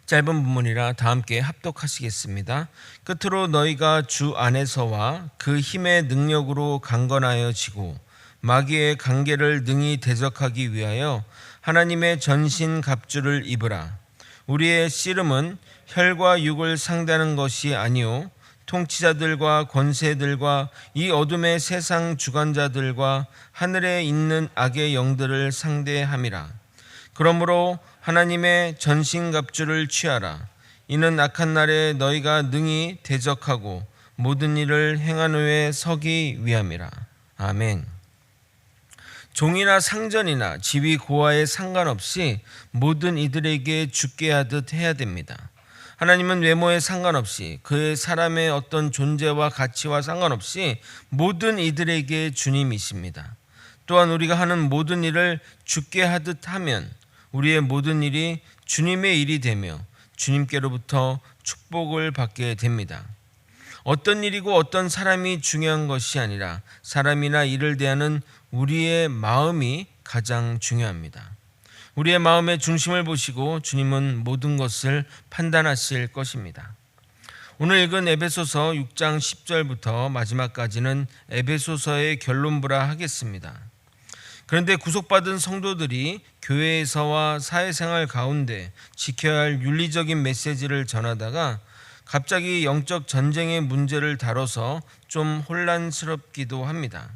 짧은 본문이라 다 함께 합독하시겠습니다. 끝으로 너희가 주 안에서와 그 힘의 능력으로 강건하여 지고 마귀의 관계를 능히 대적하기 위하여 하나님의 전신 갑주를 입으라. 우리의 씨름은 혈과 육을 상대하는 것이 아니요 통치자들과 권세들과 이 어둠의 세상 주관자들과 하늘에 있는 악의 영들을 상대함이라. 그러므로 하나님의 전신갑주를 취하라. 이는 악한 날에 너희가 능히 대적하고 모든 일을 행한 후에 서기 위함이라. 아멘. 종이나 상전이나 지위 고하에 상관없이 모든 이들에게 죽게 하듯 해야 됩니다. 하나님은 외모에 상관없이 그의 사람의 어떤 존재와 가치와 상관없이 모든 이들에게 주님이십니다. 또한 우리가 하는 모든 일을 죽게 하듯 하면 우리의 모든 일이 주님의 일이 되며 주님께로부터 축복을 받게 됩니다. 어떤 일이고 어떤 사람이 중요한 것이 아니라 사람이나 일을 대하는 우리의 마음이 가장 중요합니다. 우리의 마음의 중심을 보시고 주님은 모든 것을 판단하실 것입니다. 오늘 읽은 에베소서 6장 10절부터 마지막까지는 에베소서의 결론부라 하겠습니다. 그런데 구속받은 성도들이 교회에서와 사회생활 가운데 지켜야 할 윤리적인 메시지를 전하다가 갑자기 영적 전쟁의 문제를 다뤄서 좀 혼란스럽기도 합니다.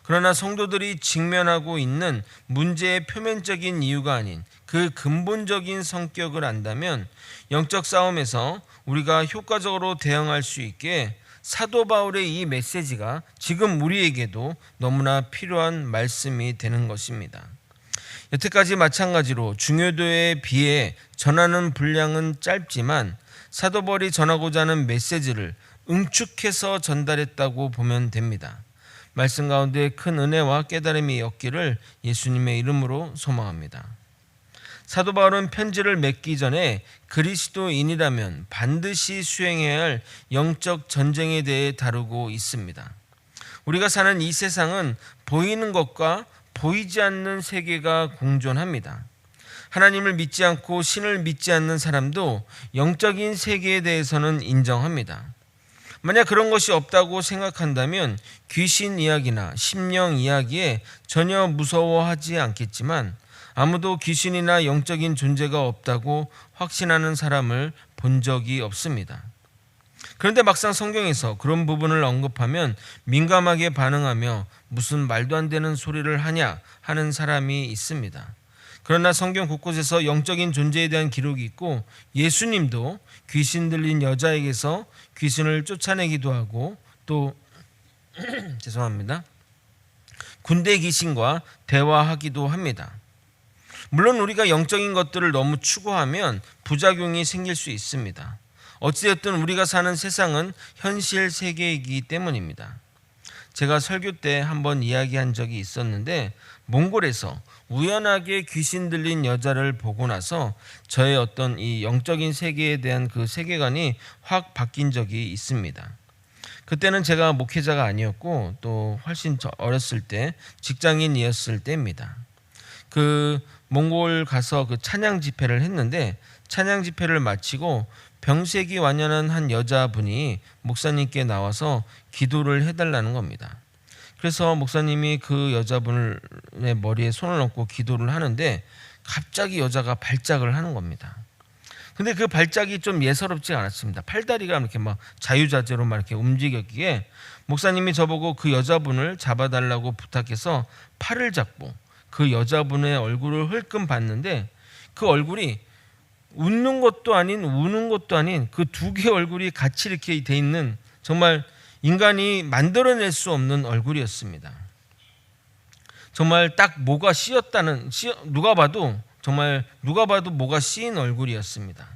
그러나 성도들이 직면하고 있는 문제의 표면적인 이유가 아닌 그 근본적인 성격을 안다면 영적 싸움에서 우리가 효과적으로 대응할 수 있게 사도 바울의 이 메시지가 지금 우리에게도 너무나 필요한 말씀이 되는 것입니다. 여태까지 마찬가지로 중요도에 비해 전하는 분량은 짧지만 사도 바울이 전하고자 하는 메시지를 응축해서 전달했다고 보면 됩니다. 말씀 가운데 큰 은혜와 깨달음이 없기를 예수님의 이름으로 소망합니다. 사도 바울은 편지를 맺기 전에 그리스도인이라면 반드시 수행해야 할 영적 전쟁에 대해 다루고 있습니다. 우리가 사는 이 세상은 보이는 것과 보이지 않는 세계가 공존합니다. 하나님을 믿지 않고 신을 믿지 않는 사람도 영적인 세계에 대해서는 인정합니다. 만약 그런 것이 없다고 생각한다면 귀신 이야기나 심령 이야기에 전혀 무서워하지 않겠지만 아무도 귀신이나 영적인 존재가 없다고 확신하는 사람을 본 적이 없습니다. 그런데 막상 성경에서 그런 부분을 언급하면 민감하게 반응하며 무슨 말도 안 되는 소리를 하냐 하는 사람이 있습니다. 그러나 성경 곳곳에서 영적인 존재에 대한 기록이 있고 예수님도 귀신 들린 여자에게서 귀신을 쫓아내기도 하고 또 죄송합니다. 군대 귀신과 대화하기도 합니다. 물론 우리가 영적인 것들을 너무 추구하면 부작용이 생길 수 있습니다. 어찌됐든 우리가 사는 세상은 현실 세계이기 때문입니다. 제가 설교 때 한번 이야기한 적이 있었는데 몽골에서 우연하게 귀신 들린 여자를 보고 나서 저의 어떤 이 영적인 세계에 대한 그 세계관이 확 바뀐 적이 있습니다. 그때는 제가 목회자가 아니었고 또 훨씬 어렸을 때 직장인이었을 때입니다. 그 몽골 가서 그 찬양 집회를 했는데 찬양 집회를 마치고 병색이 완연한 한 여자분이 목사님께 나와서 기도를 해달라는 겁니다. 그래서 목사님이 그 여자분의 머리에 손을 얹고 기도를 하는데 갑자기 여자가 발작을 하는 겁니다. 근데 그 발작이 좀 예사롭지 않았습니다. 팔다리가 이렇게 막 자유자재로 막 이렇게 움직였기에 목사님이 저보고 그 여자분을 잡아달라고 부탁해서 팔을 잡고 그 여자분의 얼굴을 흘끔 봤는데 그 얼굴이 웃는 것도 아닌 우는 것도 아닌 그 두 개의 얼굴이 같이 이렇게 돼 있는 정말 인간이 만들어낼 수 없는 얼굴이었습니다. 정말 딱 뭐가 씌었다는 누가 봐도 뭐가 씌인 얼굴이었습니다.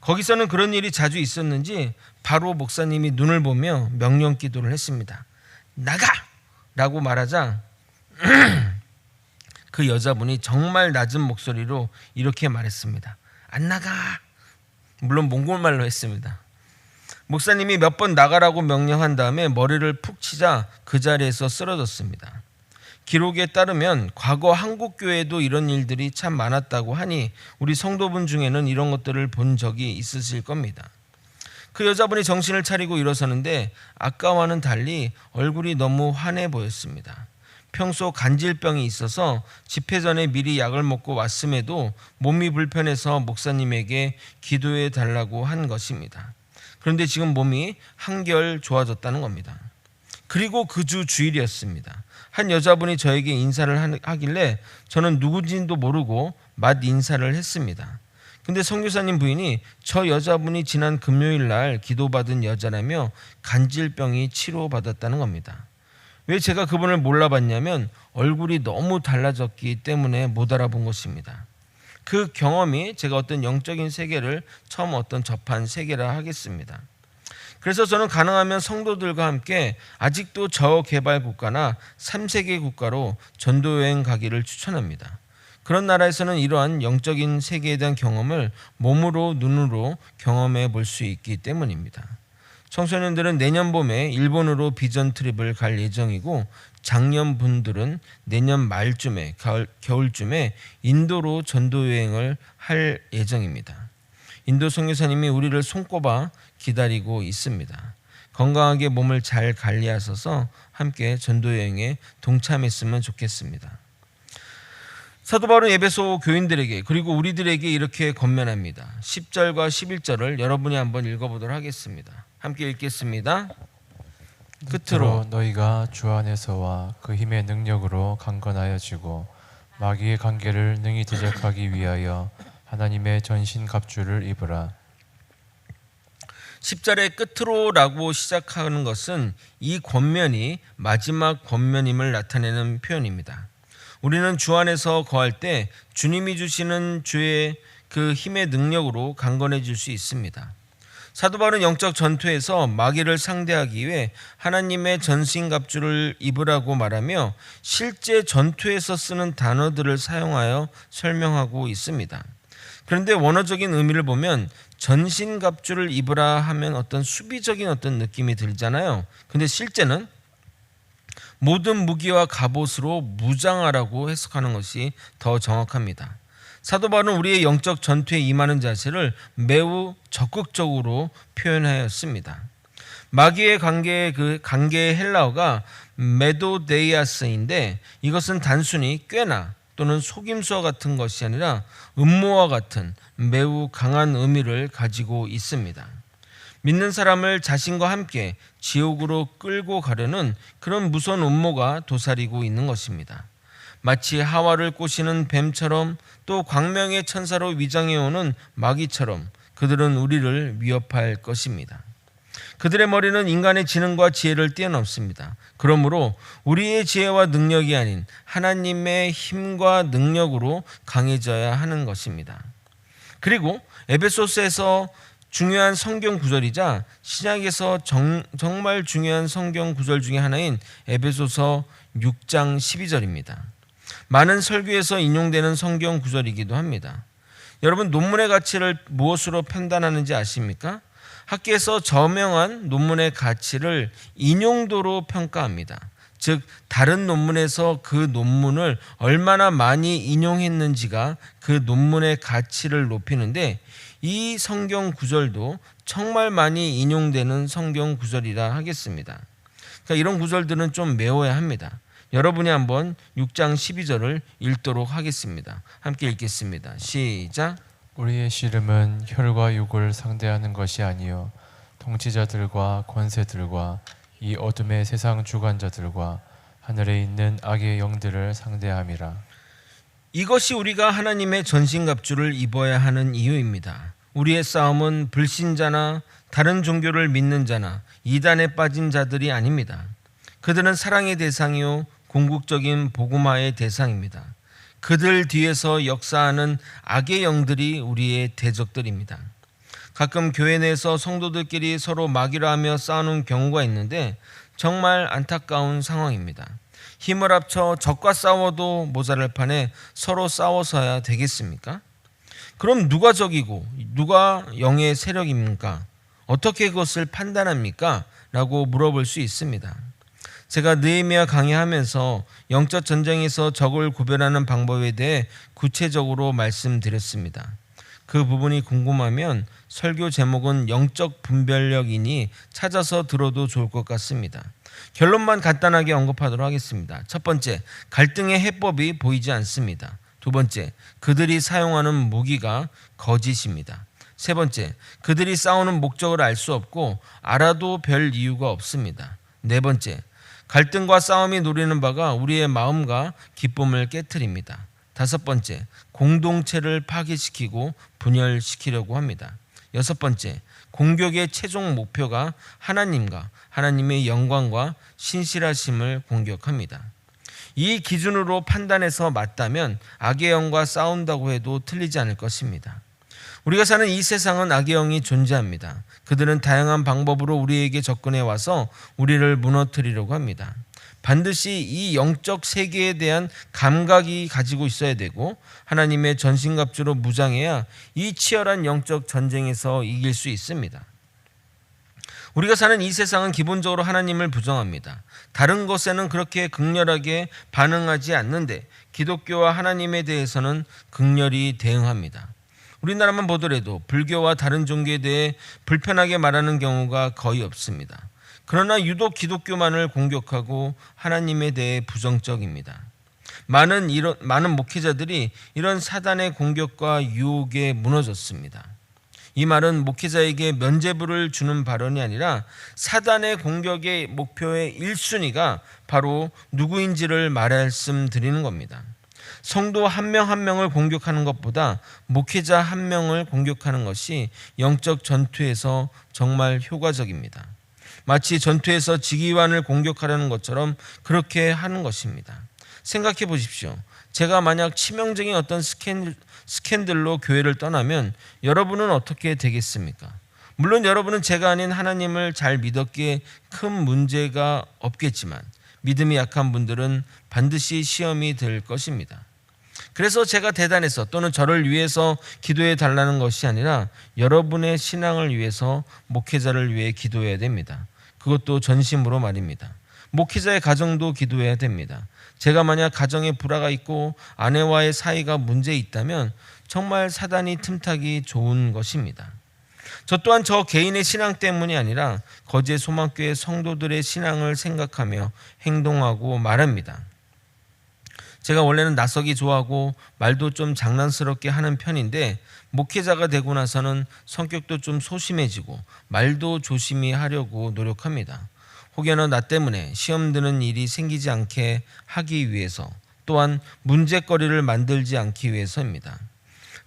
거기서는 그런 일이 자주 있었는지 바로 목사님이 눈을 보며 명령 기도를 했습니다. 나가! 라고 말하자 그 여자분이 정말 낮은 목소리로 이렇게 말했습니다. 안 나가! 물론 몽골말로 했습니다. 목사님이 몇 번 나가라고 명령한 다음에 머리를 푹 치자 그 자리에서 쓰러졌습니다. 기록에 따르면 과거 한국 교회에도 이런 일들이 참 많았다고 하니 우리 성도분 중에는 이런 것들을 본 적이 있으실 겁니다. 그 여자분이 정신을 차리고 일어서는데 아까와는 달리 얼굴이 너무 환해 보였습니다. 평소 간질병이 있어서 집회 전에 미리 약을 먹고 왔음에도 몸이 불편해서 목사님에게 기도해 달라고 한 것입니다. 그런데 지금 몸이 한결 좋아졌다는 겁니다. 그리고 그 주 주일이었습니다. 한 여자분이 저에게 인사를 하길래 저는 누군지도 모르고 맛 인사를 했습니다. 근데 선교사님 부인이 저 여자분이 지난 금요일 날 기도받은 여자라며 간질병이 치료받았다는 겁니다. 왜 제가 그분을 몰라봤냐면 얼굴이 너무 달라졌기 때문에 못 알아본 것입니다. 그 경험이 제가 어떤 영적인 세계를 처음 접한 세계라 하겠습니다. 그래서 저는 가능하면 성도들과 함께 아직도 저개발 국가나 3세계 국가로 전도여행 가기를 추천합니다. 그런 나라에서는 이러한 영적인 세계에 대한 경험을 몸으로 눈으로 경험해 볼 수 있기 때문입니다. 청소년들은 내년 봄에 일본으로 비전 트립을 갈 예정이고 장년 분들은 내년 말쯤에 겨울쯤에 인도로 전도 여행을 할 예정입니다. 인도 선교사님이 우리를 손꼽아 기다리고 있습니다. 건강하게 몸을 잘 관리하셔서 함께 전도 여행에 동참했으면 좋겠습니다. 사도 바울은 에베소 교인들에게 그리고 우리들에게 이렇게 권면합니다. 10절과 11절을 여러분이 한번 읽어보도록 하겠습니다. 함께 읽겠습니다. 끝으로 너희가 주 안에서와 그 힘의 능력으로 강건하여지고 마귀의 관계를 능히 대적하기 위하여 하나님의 전신갑주를 입으라. 10절의 끝으로라고 시작하는 것은 이 권면이 마지막 권면임을 나타내는 표현입니다. 우리는 주 안에서 거할 때 주님이 주시는 주의 그 힘의 능력으로 강건해질 수 있습니다. 사도 바울은 영적 전투에서 마귀를 상대하기 위해 하나님의 전신갑주를 입으라고 말하며 실제 전투에서 쓰는 단어들을 사용하여 설명하고 있습니다. 그런데 원어적인 의미를 보면 전신갑주를 입으라 하면 어떤 수비적인 어떤 느낌이 들잖아요. 근데 실제는 모든 무기와 갑옷으로 무장하라고 해석하는 것이 더 정확합니다. 사도 바울은 우리의 영적 전투에 임하는 자세를 매우 적극적으로 표현하였습니다. 마귀의 관계의 헬라어가 메도데이아스인데 이것은 단순히 꾀나 또는 속임수와 같은 것이 아니라 음모와 같은 매우 강한 의미를 가지고 있습니다. 믿는 사람을 자신과 함께 지옥으로 끌고 가려는 그런 무서운 음모가 도사리고 있는 것입니다. 마치 하와를 꼬시는 뱀처럼 또 광명의 천사로 위장해오는 마귀처럼 그들은 우리를 위협할 것입니다. 그들의 머리는 인간의 지능과 지혜를 뛰어넘습니다. 그러므로 우리의 지혜와 능력이 아닌 하나님의 힘과 능력으로 강해져야 하는 것입니다. 그리고 에베소서에서 중요한 성경 구절이자 신약에서 정말 중요한 성경 구절 중에 하나인 에베소서 6장 12절입니다. 많은 설교에서 인용되는 성경 구절이기도 합니다. 여러분, 논문의 가치를 무엇으로 판단하는지 아십니까? 학계에서 저명한 논문의 가치를 인용도로 평가합니다. 즉 다른 논문에서 그 논문을 얼마나 많이 인용했는지가 그 논문의 가치를 높이는데 이 성경 구절도 정말 많이 인용되는 성경 구절이라 하겠습니다. 그러니까 이런 구절들은 좀 외워야 합니다. 여러분이 한번 6장 12절을 읽도록 하겠습니다. 함께 읽겠습니다. 시작. 우리의 씨름은 혈과 육을 상대하는 것이 아니요 통치자들과 권세들과 이 어둠의 세상 주관자들과 하늘에 있는 악의 영들을 상대함이라. 이것이 우리가 하나님의 전신갑주를 입어야 하는 이유입니다. 우리의 싸움은 불신자나 다른 종교를 믿는 자나 이단에 빠진 자들이 아닙니다. 그들은 사랑의 대상이요 궁극적인 복음화의 대상입니다. 그들 뒤에서 역사하는 악의 영들이 우리의 대적들입니다. 가끔 교회 내에서 성도들끼리 서로 마귀라 하며 싸우는 경우가 있는데 정말 안타까운 상황입니다. 힘을 합쳐 적과 싸워도 모자랄 판에 서로 싸워서야 되겠습니까? 그럼 누가 적이고 누가 영의 세력입니까? 어떻게 그것을 판단합니까? 라고 물어볼 수 있습니다. 제가 느헤미야 강의하면서 영적 전쟁에서 적을 구별하는 방법에 대해 구체적으로 말씀드렸습니다. 그 부분이 궁금하면 설교 제목은 영적 분별력이니 찾아서 들어도 좋을 것 같습니다. 결론만 간단하게 언급하도록 하겠습니다. 첫 번째, 갈등의 해법이 보이지 않습니다. 두 번째, 그들이 사용하는 무기가 거짓입니다. 세 번째, 그들이 싸우는 목적을 알 수 없고 알아도 별 이유가 없습니다. 네 번째, 갈등과 싸움이 노리는 바가 우리의 마음과 기쁨을 깨트립니다. 다섯 번째, 공동체를 파괴시키고 분열시키려고 합니다. 여섯 번째, 공격의 최종 목표가 하나님과 하나님의 영광과 신실하심을 공격합니다. 이 기준으로 판단해서 맞다면 악의 영과 싸운다고 해도 틀리지 않을 것입니다. 우리가 사는 이 세상은 악의 영이 존재합니다. 그들은 다양한 방법으로 우리에게 접근해 와서 우리를 무너뜨리려고 합니다. 반드시 이 영적 세계에 대한 감각이 가지고 있어야 되고 하나님의 전신갑주로 무장해야 이 치열한 영적 전쟁에서 이길 수 있습니다. 우리가 사는 이 세상은 기본적으로 하나님을 부정합니다. 다른 것에는 그렇게 극렬하게 반응하지 않는데 기독교와 하나님에 대해서는 극렬히 대응합니다. 우리나라만 보더라도 불교와 다른 종교에 대해 불편하게 말하는 경우가 거의 없습니다. 그러나 유독 기독교만을 공격하고 하나님에 대해 부정적입니다. 많은 목회자들이 이런 사단의 공격과 유혹에 무너졌습니다. 이 말은 목회자에게 면죄부를 주는 발언이 아니라 사단의 공격의 목표의 1순위가 바로 누구인지를 말씀드리는 겁니다. 성도 한 명 한 명을 공격하는 것보다 목회자 한 명을 공격하는 것이 영적 전투에서 정말 효과적입니다. 마치 전투에서 지휘관을 공격하려는 것처럼 그렇게 하는 것입니다. 생각해 보십시오. 제가 만약 치명적인 어떤 스캔들로 교회를 떠나면 여러분은 어떻게 되겠습니까? 물론 여러분은 제가 아닌 하나님을 잘 믿었기에 큰 문제가 없겠지만 믿음이 약한 분들은 반드시 시험이 될 것입니다. 그래서 제가 대단해서 또는 저를 위해서 기도해 달라는 것이 아니라 여러분의 신앙을 위해서 목회자를 위해 기도해야 됩니다. 그것도 전심으로 말입니다. 목회자의 가정도 기도해야 됩니다. 제가 만약 가정에 불화가 있고 아내와의 사이가 문제 있다면 정말 사단이 틈타기 좋은 것입니다. 저 또한 저 개인의 신앙 때문이 아니라 거제 소망교회 성도들의 신앙을 생각하며 행동하고 말합니다. 제가 원래는 나서기 좋아하고 말도 좀 장난스럽게 하는 편인데 목회자가 되고 나서는 성격도 좀 소심해지고 말도 조심히 하려고 노력합니다. 혹여나 나 때문에 시험 드는 일이 생기지 않게 하기 위해서 또한 문제거리를 만들지 않기 위해서입니다.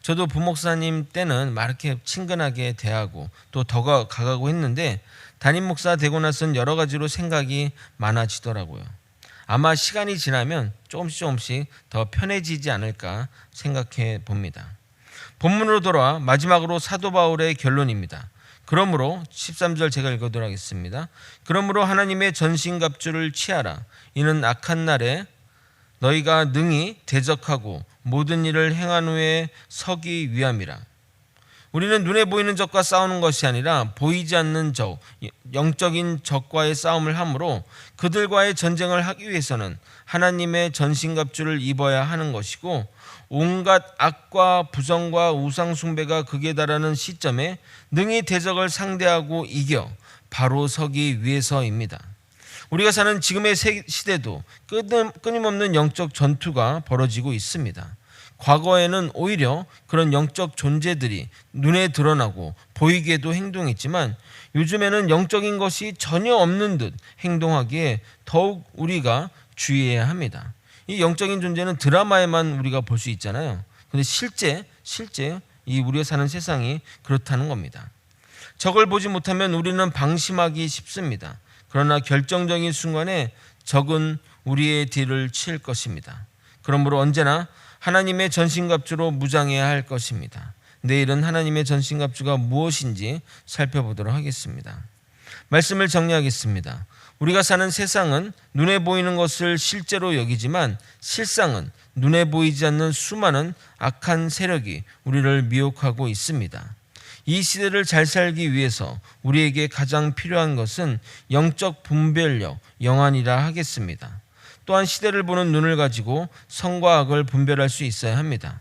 저도 부목사님 때는 막 이렇게 친근하게 대하고 또 더 가가고 했는데 담임 목사 되고 나서는 여러 가지로 생각이 많아지더라고요. 아마 시간이 지나면 조금씩 더 편해지지 않을까 생각해 봅니다. 본문으로 돌아와 마지막으로 사도 바울의 결론입니다. 그러므로 13절 제가 읽어드리도록 하겠습니다. 그러므로 하나님의 전신갑주를 취하라. 이는 악한 날에 너희가 능히 대적하고 모든 일을 행한 후에 서기 위함이라. 우리는 눈에 보이는 적과 싸우는 것이 아니라 보이지 않는 적, 영적인 적과의 싸움을 하므로 그들과의 전쟁을 하기 위해서는 하나님의 전신갑주를 입어야 하는 것이고 온갖 악과 부정과 우상숭배가 극에 달하는 시점에 능히 대적을 상대하고 이겨 바로 서기 위해서입니다. 우리가 사는 지금의 시대도 끊임없는 영적 전투가 벌어지고 있습니다. 과거에는 오히려 그런 영적 존재들이 눈에 드러나고 보이게도 행동했지만 요즘에는 영적인 것이 전혀 없는 듯 행동하기에 더욱 우리가 주의해야 합니다. 이 영적인 존재는 드라마에만 우리가 볼 수 있잖아요. 근데 실제 이 우리가 사는 세상이 그렇다는 겁니다. 적을 보지 못하면 우리는 방심하기 쉽습니다. 그러나 결정적인 순간에 적은 우리의 뒤를 칠 것입니다. 그러므로 언제나 하나님의 전신갑주로 무장해야 할 것입니다. 내일은 하나님의 전신갑주가 무엇인지 살펴보도록 하겠습니다. 말씀을 정리하겠습니다. 우리가 사는 세상은 눈에 보이는 것을 실제로 여기지만 실상은 눈에 보이지 않는 수많은 악한 세력이 우리를 미혹하고 있습니다. 이 시대를 잘 살기 위해서 우리에게 가장 필요한 것은 영적 분별력, 영안이라 하겠습니다. 또한 시대를 보는 눈을 가지고 선과 악을 분별할 수 있어야 합니다.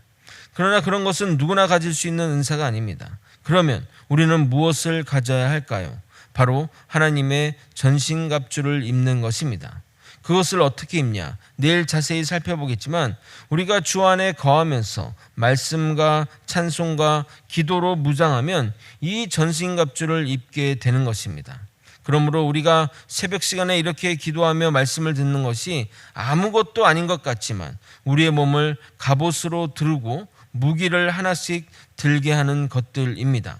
그러나 그런 것은 누구나 가질 수 있는 은사가 아닙니다. 그러면 우리는 무엇을 가져야 할까요? 바로 하나님의 전신갑주를 입는 것입니다. 그것을 어떻게 입냐? 내일 자세히 살펴보겠지만 우리가 주 안에 거하면서 말씀과 찬송과 기도로 무장하면 이 전신갑주를 입게 되는 것입니다. 그러므로 우리가 새벽 시간에 이렇게 기도하며 말씀을 듣는 것이 아무것도 아닌 것 같지만 우리의 몸을 갑옷으로 두르고 무기를 하나씩 들게 하는 것들입니다.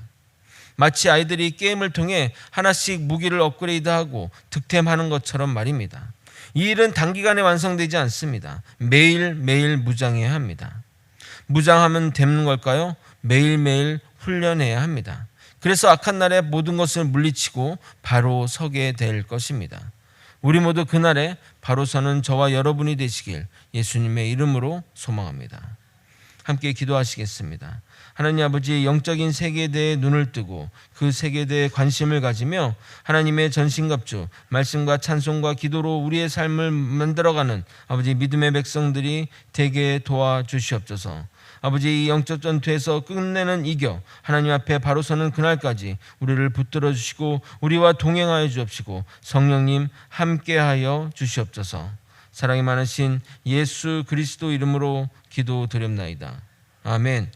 마치 아이들이 게임을 통해 하나씩 무기를 업그레이드하고 득템하는 것처럼 말입니다. 이 일은 단기간에 완성되지 않습니다. 매일매일 무장해야 합니다. 무장하면 되는 걸까요? 매일매일 훈련해야 합니다. 그래서 악한 날에 모든 것을 물리치고 바로 서게 될 것입니다. 우리 모두 그날에 바로 서는 저와 여러분이 되시길 예수님의 이름으로 소망합니다. 함께 기도하시겠습니다. 하나님 아버지, 영적인 세계에 대해 눈을 뜨고 그 세계에 대해 관심을 가지며 하나님의 전신갑주, 말씀과 찬송과 기도로 우리의 삶을 만들어가는 아버지 믿음의 백성들이 되게 도와주시옵소서. 아버지, 이 영적 전투에서 끝내는 이겨 하나님 앞에 바로 서는 그날까지 우리를 붙들어 주시고 우리와 동행하여 주옵시고 성령님 함께하여 주시옵소서. 사랑이 많으신 예수 그리스도 이름으로 기도드립나이다. 아멘.